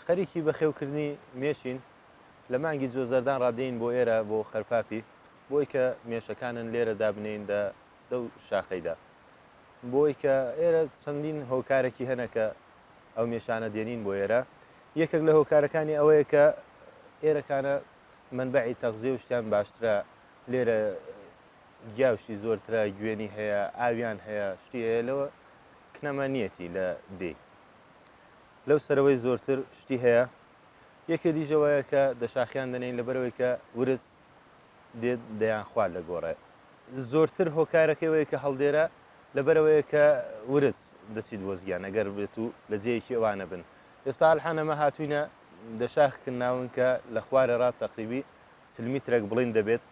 خەریکی بەخێوکردنی مێشین لە مانگی جۆزەردان ڕادەین بۆ ئێرە بۆ خەرپاپی بۆی کە مێشەکانن لێرە دابنین دەو شاخەیدا بۆی کە ئێرە چەندین هۆکارێکی هەنەکە ئەو مێشانە دێنین بۆ ئێرە یەکێک لە هۆکارەکانی ئەوەیە کە ئێرەکانە منبعی تەغزیە و شتیان باشترە لێرە گیاوشی زۆرترە گوێنی هەیە ئاویان هەیە شتی هەیە لەوە کنەمە نیەتی لە دێ لەو سەرەوەی زۆرتر شتی هەیە یەکێ دیژەوەیە کە دەشاخیان دەنین لەبەرەوەی کە ورز دێت دەیان خوارد لە گۆڕێ زۆرتر هۆکارەکەیەوەیە کە هەڵدێرە لەبەرەوەیە کە ورز دەچیت وەزگیان ئەگەر بێت و لە جێیەکی ئەوانە بن ئێستا هەڵحانەمە هاتوینە دەشاخکن ناون کە لە خوارە ڕات تەقریبی سلمیترێک بڵین دەبێت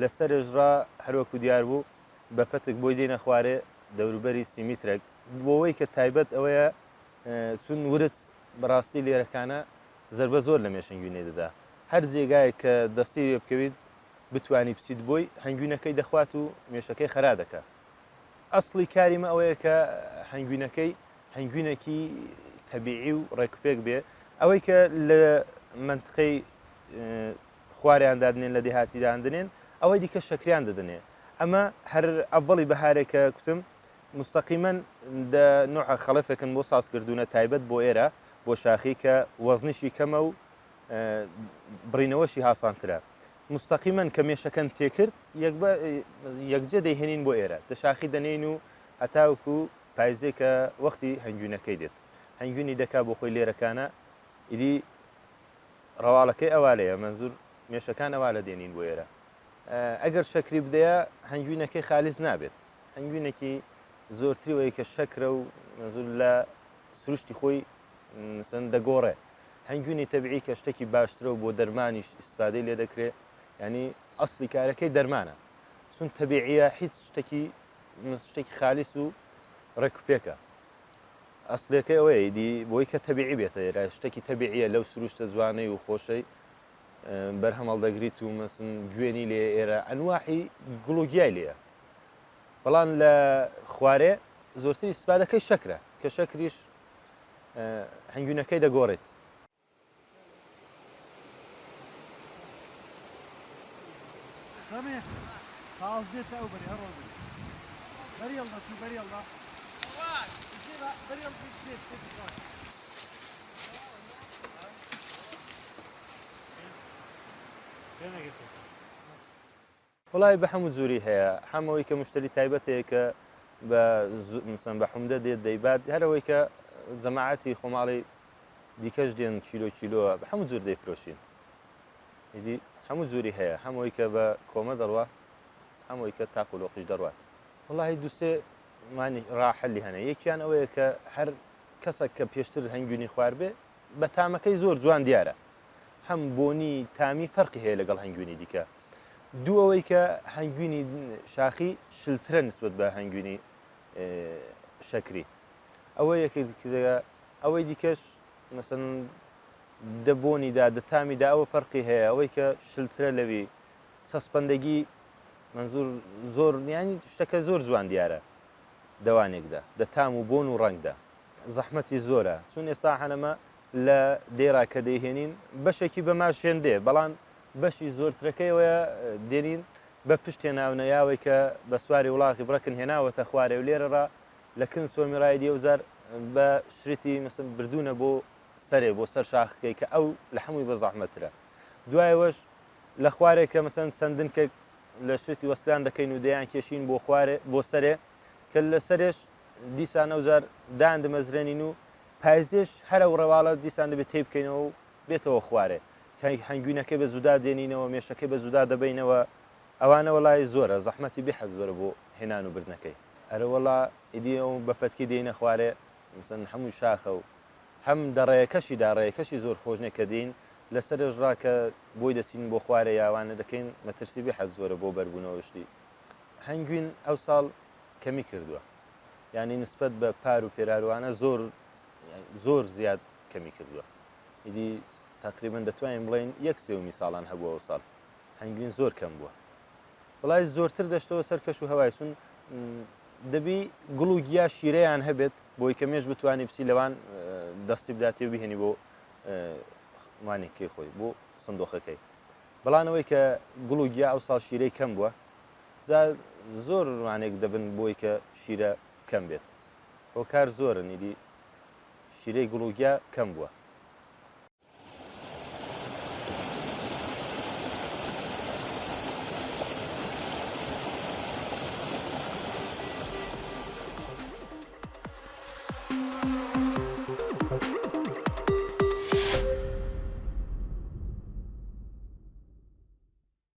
لەسەر ژڕا هەروەکو دیار بوو بە پەتک بۆی دێنە خوارێ دەوروبەری سیمیترێک بۆەوەی کە تایبەت ئەوەیە چون ورز بەڕاستی لێرەکانە زربە زۆر لە مێشنگوێنێ دەدا هەر جێگایە کە دەستی لێ بکەویت بتوانی بچیت بۆی هەنگوینەکەی دەخوات و مێشەکەی خەرا دەکات ئەسڵی کاریمە ئەوەیە کە هەنگوینەکەی هەنگوینێکی تەبیعی و ڕێکوپێک بێ ئەوەی کە لە منطقەی خواریان دادنێن لە دێهاتیدان دنێن ئەوەی دیکە شەکریان دەدنێ ئەمە هەر ئەڤڵی بەهارێکە کوتم مستەقیمەن نوع خەڵەفێکن بۆ سازکردونە تایبەت بۆ ئێرە بۆ شاخی کە وەزنیشی کەمە و بڕینەوەشی هاسانترە مستەقیمەن کە مێشەکەن تێکرد یەکجێ دەیهێنین بۆ ئێرە دەشاخی دەنێن و هەتاوکو پایزێکە وەختی هەنگوینەکەی دێت هەنگوینی دەکا بۆ خۆی لێرەکانە ئیدی ڕەواڵەکەی ئەوالەیە منزور مێشەکان ئەوالە دێنین بۆ ئێرە ئەگەر شەکری بدەیە هەنگوینەکەی خالیز نابێت هەنگوینێکی زۆرتری وەیە کە شەکرە و منزور لە سروشتی خۆی دەگۆڕێ هەنگوینی تەبیعی کە شتێکی باشترە و بۆ دەرمانیش ئیسفادەی لێ دەکرێت ینی ئەسڵی کارەکەی دەرمانە چون تەبیعیە هیچ شتێکی خالیس و ڕێکوپێکە ئەسڵەکەی ئەوەیە دی بۆی کە تەبیعی بێتە ئێرە شتێکی تەبیعیە لەو سروشتە جوانەی و خۆشەی بەرهەمەڵ دەگریت و مەسن گوێنی لێ ئێرە ئەنواحی گوڵوگیای لێە بەڵام لە خوارێ زۆرتری ئیسفادەکەی شەکرە کە شەکریش هەنگوینەکەی دەگۆڕێت خلاص ديتها او بري هرب بري يلا شو بري يلا بري يلا وڵای بە هەموو جووری هەیە هەمەوەی کە مشتری تایبەتەیە کە بە حومدە دێت دەیبات هەرەوەی کە جەماعەتی خۆماڵی دیکەش دێن کیلۆوە بە هەموو جوور دەیفرۆشین ئیدی هەموو جووری هەیە هەمەوەی کە بە کۆمە دەڕوە هەمووی کە تاقو لۆقیش دەڕوات وڵی دووسێ مانی ڕاحەلی هەنە یەکیان ئەوەیە کە هەر کەسێک کە پێشتر هەنگوینی خوار بێ بە تامەکەی زۆر جوان دیارە هەم بۆنی تامی فەرقی هەیە لەگەڵ هەنگوینی دیکە دوو ئەوەی کە هەنگوینی شاخی شلترە نسبت بە هەنگوینی شەکری ئەوە یەکێکە ئەوەی دیکەش مەسەن دەبۆنیدا دەتامیدا ئەوە فەرقی هەیە ئەوەی کە شلترە لەوی چەسپەندەگی منزور زۆر ینی شتەکە زۆر جوان دیارە دەوانێکدا دەتام و بۆن و ڕەنگدا زەحمەتی زۆرە چون ئێستا هەنەمە لە دێرا کە دەیهێنین بەشێکی بەماش هێندێ بەڵام بەشی زۆرترەکەیەوەیە دێنین بە پشت هێناونەیاوەی کە بە سواری وڵاتی بڕەکن هێناوەتە خوارێ و لێرەڕا لە کن سۆمیڕای دیێوزار بە شرتی مەسن بردوونە بۆ سەرێ بۆ سەر شاخەکەی کە ئەو لە هەمووی بە زەحمەترە دوایەوەش لە خوارێکە مەسەن چەندن کە لە شتی وەسلان دەکەین و دەیان کێشین بۆ خوارێ بۆ سەرێ کە لە سەرێش دیسان ئەوزار دان دەمەزرێنین و پایزێش هەرە و ڕەواڵە دیسان دەبێت تێ بکەینەوە و بێتەوە خوارێ هەنگوینەکەی بە زودا دێنینەوە مێشەکەی بە زودا دەبینەوە ئەوانە وەڵای زۆرە زەحمەتی بێحەز زۆرە بۆ هێنان و بردنەکەی ئەرە وەڵا ئیدی ئەو بەپەتکی دێنە خوارێ مثلا هەموو شاخە و هەم ڕێیەکەشی زۆر خۆشنێ کە دین لەسەرش ڕاکە بۆی دەچین بۆ خوارە یاوانە دەکەین مەترسی بێحەز زۆرە بۆ بەربوونەوە شتی هەنگوین ئەو ساڵ کەمی کردووە ینی نسبەت بە پار و پێراروانە زۆر زیاد کەمی کردووە ئیدی تقریبا دەتوانین بڵێن 1/3 ساڵان هەبووە ئەو ساڵ هەنگوین زۆر کەم بووە وڵای زۆرتر دەشتەوە سەر کەش و هەوای سون دەبی گوڵ و گیا شیرەیان هەبێت بۆی کە مێش بتوانانی بچی لەوان دەستی بداتی و بهێنی بۆ مانێکی خۆی بۆ سندۆخەکەی بەڵانەوەی کە گوڵ و گیا ئەو ساڵ شیرەی کەم بووە زۆر ڕوانێک دەبن بۆی کە شیرە کەم بێت هۆکار زۆرن ئیدی شیرەی گوڵ و گیا کەم بووە